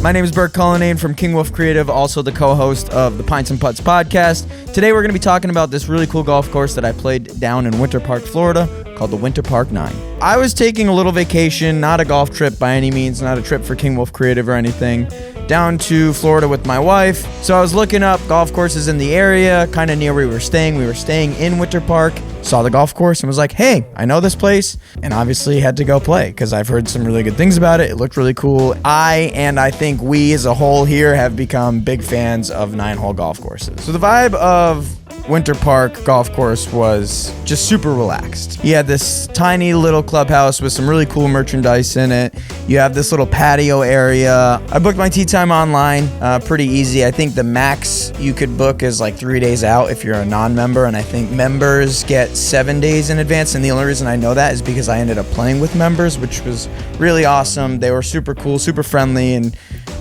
My name is Burke from King Wolf Creative, also the co-host of the Pints and Putts podcast. Today we're going to be talking about this really cool golf course that I played down in Winter Park, Florida, called the Winter Park 9. I was taking a little vacation, not a golf trip by any means, not a trip for King Wolf Creative or anything, down to Florida with my wife. So I was looking up golf courses in the area, kind of near where we were staying. We were staying in Winter Park, saw the golf course and was like, hey, I know this place, and obviously had to go play because I've heard some really good things about it. It looked really cool. I think we as a whole here have become big fans of 9-hole golf courses. So the vibe of Winter Park golf course was just super relaxed. You had this tiny little clubhouse with some really cool merchandise in it. You have this little patio area. I booked my tee time online, pretty easy. I think the max you could book is like 3 days out if you're a non-member, and I think members get 7 days in advance. And the only reason I know that is because I ended up playing with members, which was really awesome. They were super cool, super friendly, and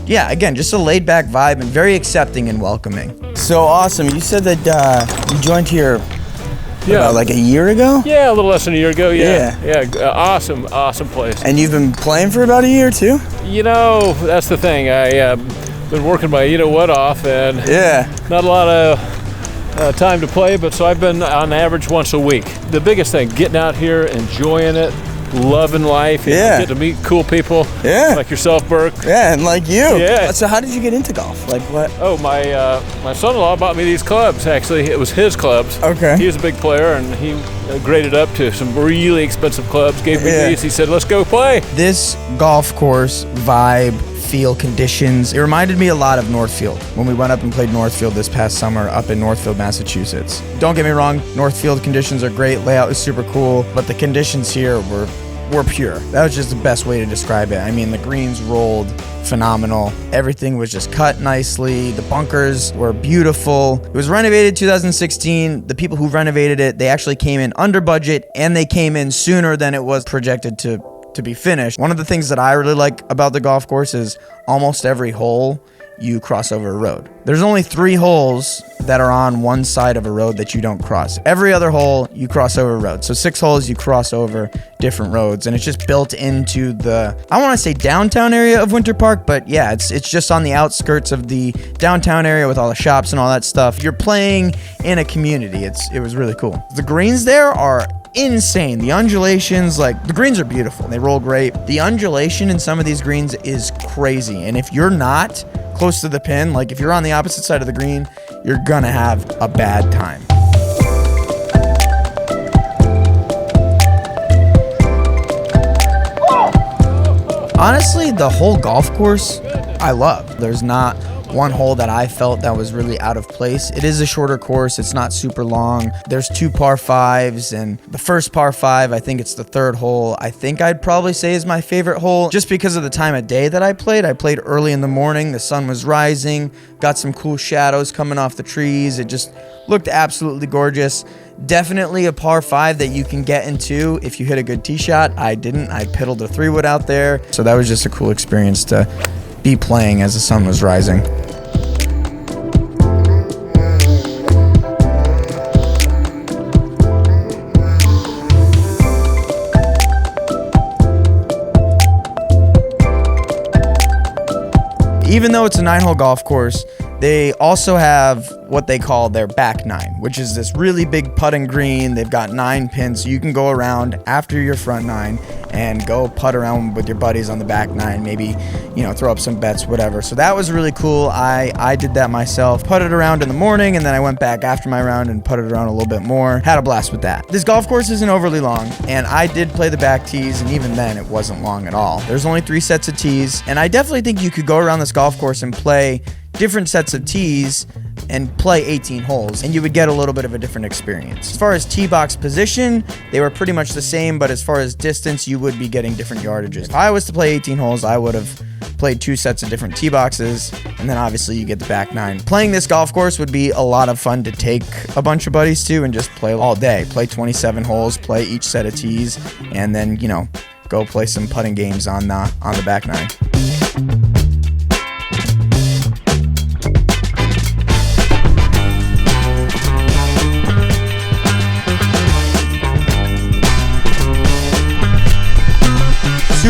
yeah, again, just a laid-back vibe and very accepting and welcoming. So awesome. You said that you joined here about like a year ago? Yeah, a little less than a year ago, yeah. Awesome place. And you've been playing for about a year, too? You know, that's the thing. I been working my you-know-what off, and not a lot of time to play, but so I've been on average once a week. The biggest thing, getting out here, enjoying it, loving life, get to meet cool people like yourself, Burke. Yeah, and like you. Yeah. So how did you get into golf? Like what? Oh, my son-in-law bought me these clubs, actually. It was his clubs. Okay. He was a big player, and he graded up to some really expensive clubs, gave me these. He said, let's go play. This golf course vibe, feel, conditions, it reminded me a lot of Northfield when we went up and played Northfield this past summer up in Northfield, Massachusetts. Don't get me wrong, Northfield conditions are great, layout is super cool, but the conditions here were pure. That was just the best way to describe it. I mean, the greens rolled phenomenal. Everything was just cut nicely. The bunkers were beautiful. It was renovated 2016. The people who renovated it, they actually came in under budget, and they came in sooner than it was projected to be finished. One of the things that I really like about the golf course is almost every hole you cross over a road. There's only 3 holes that are on one side of a road that you don't cross. Every other hole you cross over a road. So 6 holes you cross over different roads, and it's just built into the, I want to say downtown area of Winter Park, but yeah, it's just on the outskirts of the downtown area with all the shops and all that stuff. You're playing in a community. It was really cool. The greens there are insane. The undulations, like, the greens are beautiful. They roll great. The undulation in some of these greens is crazy. And if you're not close to the pin, like if you're on the opposite side of the green, you're gonna have a bad time. Honestly, the whole golf course, I love. There's not one hole that I felt that was really out of place. It is a shorter course. It's not super long. There's 2 par 5s, and the first par 5, I think it's the 3rd hole, I think I'd probably say is my favorite hole just because of the time of day that I played. I played early in the morning. The sun was rising, got some cool shadows coming off the trees. It just looked absolutely gorgeous. Definitely a par 5 that you can get into if you hit a good tee shot. I didn't. I piddled a 3-wood out there. So that was just a cool experience to be playing as the sun was rising. Even though it's a 9-hole golf course, they also have what they call their back 9, which is this really big putting green. They've got 9 pins, so you can go around after your front 9 and go putt around with your buddies on the back 9, maybe, throw up some bets, whatever. So that was really cool. I did that myself, putted around in the morning, and then I went back after my round and putted around a little bit more. Had a blast with that. This golf course isn't overly long, and I did play the back tees, and even then it wasn't long at all. There's only 3 sets of tees, and I definitely think you could go around this golf course and play different sets of tees and play 18 holes, and you would get a little bit of a different experience. As far as tee box position, they were pretty much the same, but as far as distance, you would be getting different yardages. If I was to play 18 holes, I would have played 2 sets of different tee boxes, and then obviously you get the back 9. Playing this golf course would be a lot of fun to take a bunch of buddies to and just play all day. Play 27 holes, play each set of tees, and then, go play some putting games on the back 9.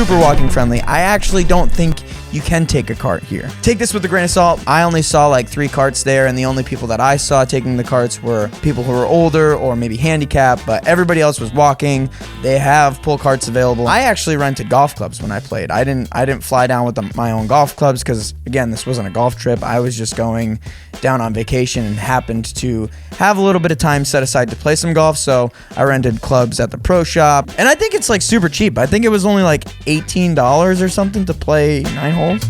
super walking friendly. I actually don't think you can take a cart here. Take this with a grain of salt. I only saw like 3 carts there, and the only people that I saw taking the carts were people who were older or maybe handicapped, but everybody else was walking. They have pull carts available. I actually rented golf clubs when I played. I didn't fly down with my own golf clubs because, again, this wasn't a golf trip. I was just going down on vacation and happened to have a little bit of time set aside to play some golf, so I rented clubs at the pro shop. And I think it's like super cheap. I think it was only like $18 or something to play 9 holes.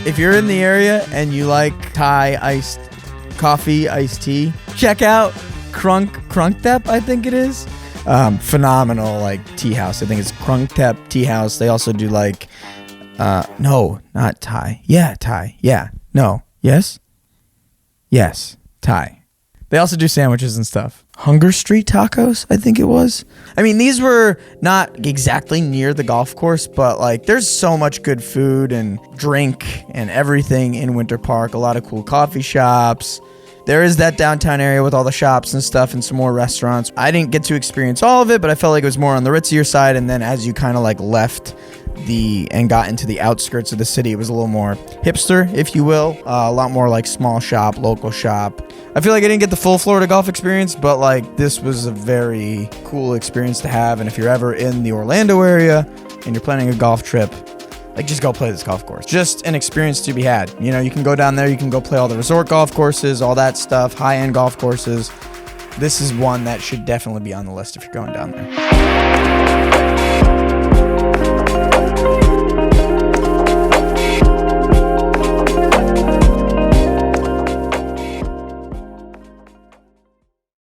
If you're in the area and you like Thai iced coffee, iced tea, check out Krungtep, I think it is. Phenomenal, like, tea house. I think it's Krungtep Tea House. They also do like, no, not Thai. Yeah, Thai. Yeah. No. Yes? Yes. Thai. They also do sandwiches and stuff. Hunger Street Tacos, I think it was. I mean, these were not exactly near the golf course, but like there's so much good food and drink and everything in Winter Park. A lot of cool coffee shops. There is that downtown area with all the shops and stuff and some more restaurants. I didn't get to experience all of it, but I felt like it was more on the ritzier side. And then as you kind of like left and got into the outskirts of the city, it was a little more hipster, if you will. A lot more like small shop, local shop. I feel like I didn't get the full Florida golf experience, but like this was a very cool experience to have. And if you're ever in the Orlando area and you're planning a golf trip, like, just go play this golf course. Just an experience to be had. You know, you can go down there, you can go play all the resort golf courses, all that stuff, high-end golf courses. This is one that should definitely be on the list if you're going down there.